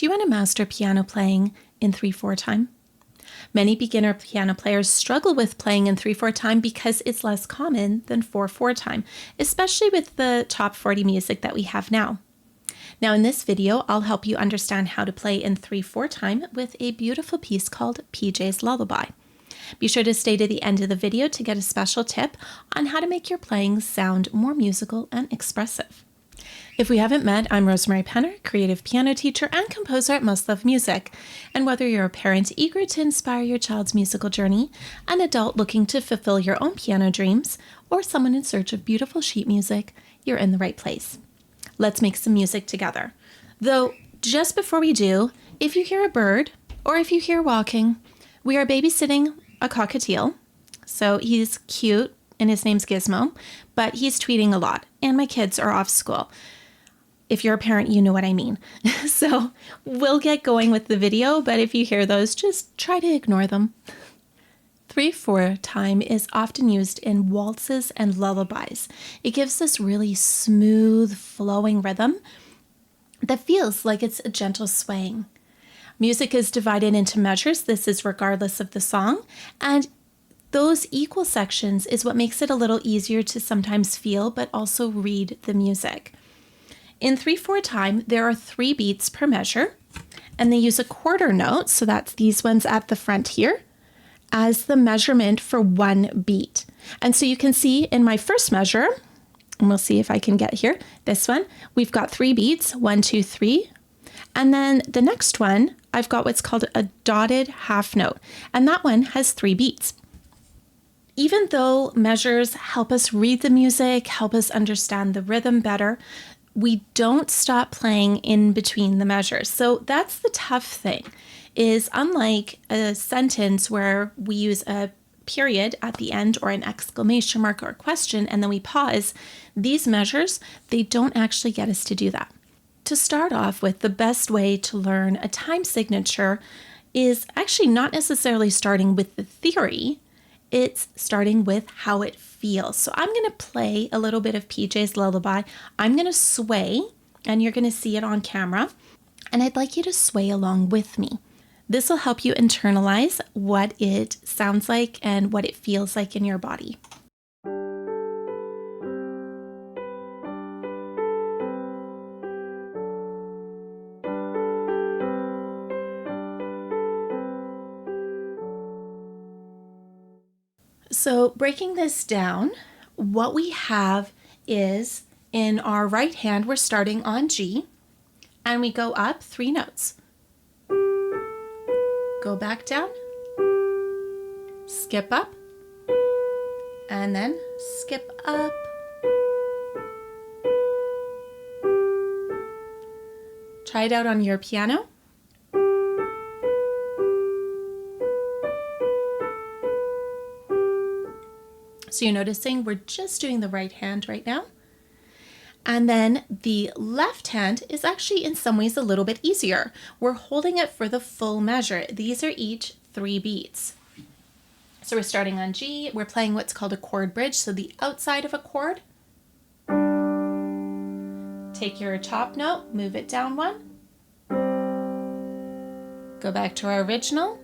Do you want to master piano playing in 3/4 time? Many beginner piano players struggle with playing in 3/4 time because it's less common than 4/4 time, especially with the top 40 music that we have now. Now in this video, I'll help you understand how to play in 3/4 time with a beautiful piece called PJ's Lullaby. Be sure to stay to the end of the video to get a special tip on how to make your playing sound more musical and expressive. If we haven't met, I'm Rosemarie Penner, creative piano teacher and composer at Must Love Music. And whether you're a parent eager to inspire your child's musical journey, an adult looking to fulfill your own piano dreams, or someone in search of beautiful sheet music, you're in the right place. Let's make some music together. Though, just before we do, if you hear a bird or if you hear walking, we are babysitting a cockatiel. So he's cute and his name's Gizmo, but he's tweeting a lot and my kids are off school. If you're a parent, you know what I mean. So we'll get going with the video, but if you hear those, just try to ignore them. 3/4 time is often used in waltzes and lullabies. It gives this really smooth, flowing rhythm that feels like it's a gentle swaying. Music is divided into measures. This is regardless of the song, and those equal sections is what makes it a little easier to sometimes feel, but also read the music. In 3/4 time, there are 3 beats per measure, and they use a quarter note, so that's these ones at the front here, as the measurement for 1 beat. And so you can see in my first measure, and we'll see if I can get here, this one, we've got 3 beats, 1, 2, 3. And then the next one, I've got what's called a dotted half note, and that one has 3 beats. Even though measures help us read the music, help us understand the rhythm better, we don't stop playing in between the measures. So that's the tough thing, is unlike a sentence where we use a period at the end or an exclamation mark or a question and then we pause, these measures, they don't actually get us to do that. To start off with, the best way to learn a time signature is actually not necessarily starting with the theory, it's starting with how it feels. So I'm going to play a little bit of PJ's Lullaby. I'm going to sway, and you're going to see it on camera, and I'd like you to sway along with me. This will help you internalize what it sounds like and what it feels like in your body. So breaking this down, what we have is in our right hand, we're starting on G, and we go up 3 notes. Go back down, skip up, and then skip up. Try it out on your piano. So you're noticing we're just doing the right hand right now. And then the left hand is actually in some ways a little bit easier. We're holding it for the full measure. These are each 3 beats. So we're starting on G. We're playing what's called a chord bridge. So the outside of a chord. Take your top note, move it down 1. Go back to our original.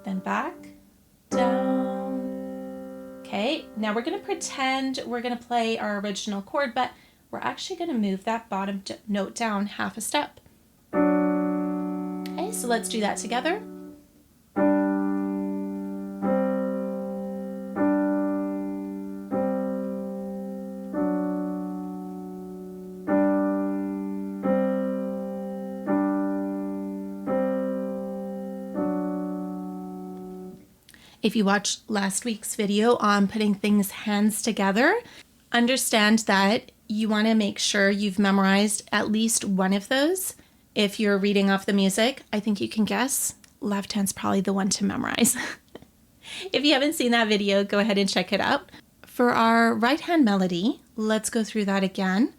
Then back. Down. Okay, now we're going to pretend we're going to play our original chord, but we're actually going to move that bottom note down half a step. Okay, so let's do that together. If you watched last week's video on putting things hands together, understand that you want to make sure you've memorized at least one of those. If you're reading off the music, I think you can guess left hand's probably the one to memorize. If you haven't seen that video, go ahead and check it out. For our right hand melody, let's go through that again.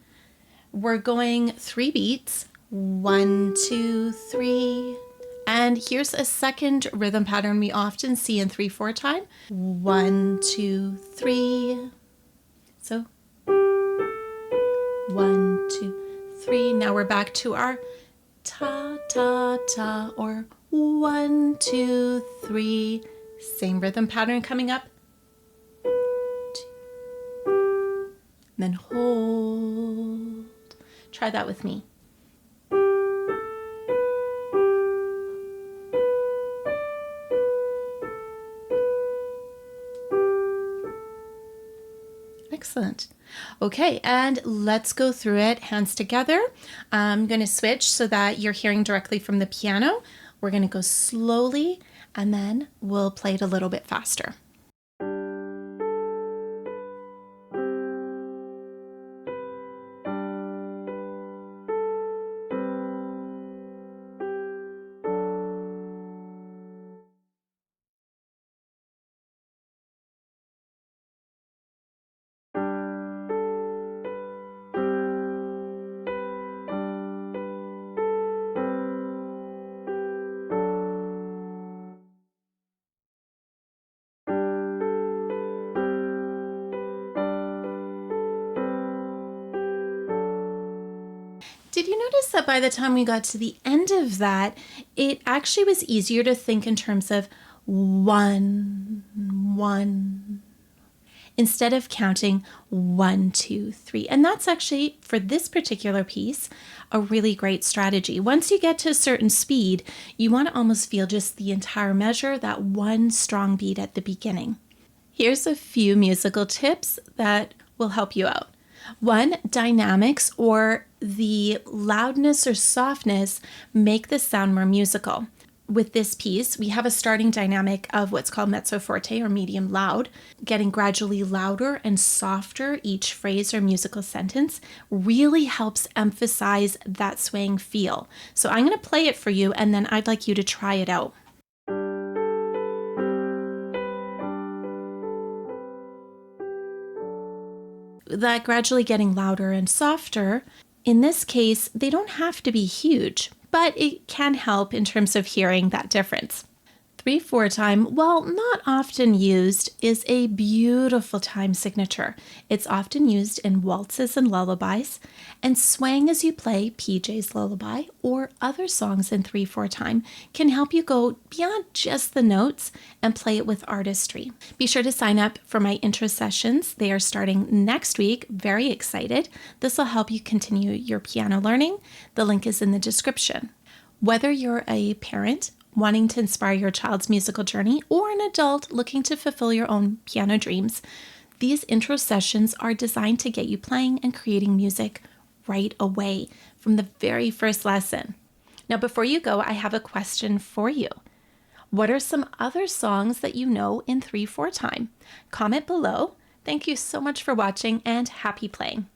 We're going 3 beats, 1, 2, 3. And here's a second rhythm pattern we often see in 3/4 time. 1, 2, 3. So 1, 2, 3. Now we're back to our ta, ta, ta, or 1, 2, 3. Same rhythm pattern coming up. Then hold. Try that with me. Excellent. Okay, and let's go through it hands together. I'm going to switch so that you're hearing directly from the piano. We're going to go slowly and then we'll play it a little bit faster. Did you notice that by the time we got to the end of that, it actually was easier to think in terms of 1, 1, instead of counting 1, 2, 3. And that's actually, for this particular piece, a really great strategy. Once you get to a certain speed, you want to almost feel just the entire measure, that one strong beat at the beginning. Here's a few musical tips that will help you out. 1, dynamics, or the loudness or softness, make the sound more musical. With this piece, we have a starting dynamic of what's called mezzo forte or medium loud, getting gradually louder and softer each phrase or musical sentence really helps emphasize that swaying feel. So I'm going to play it for you and then I'd like you to try it out. That gradually getting louder and softer, in this case, they don't have to be huge, but it can help in terms of hearing that difference. 3/4 time, while not often used, is a beautiful time signature. It's often used in waltzes and lullabies, and swaying as you play PJ's Lullaby or other songs in 3/4 time can help you go beyond just the notes and play it with artistry. Be sure to sign up for my intro sessions. They are starting next week. Very excited. This will help you continue your piano learning. The link is in the description. Whether you're a parent wanting to inspire your child's musical journey or an adult looking to fulfill your own piano dreams, these intro sessions are designed to get you playing and creating music right away from the very first lesson. Now, before you go, I have a question for you. What are some other songs that you know in 3/4 time? Comment below. Thank you so much for watching and happy playing.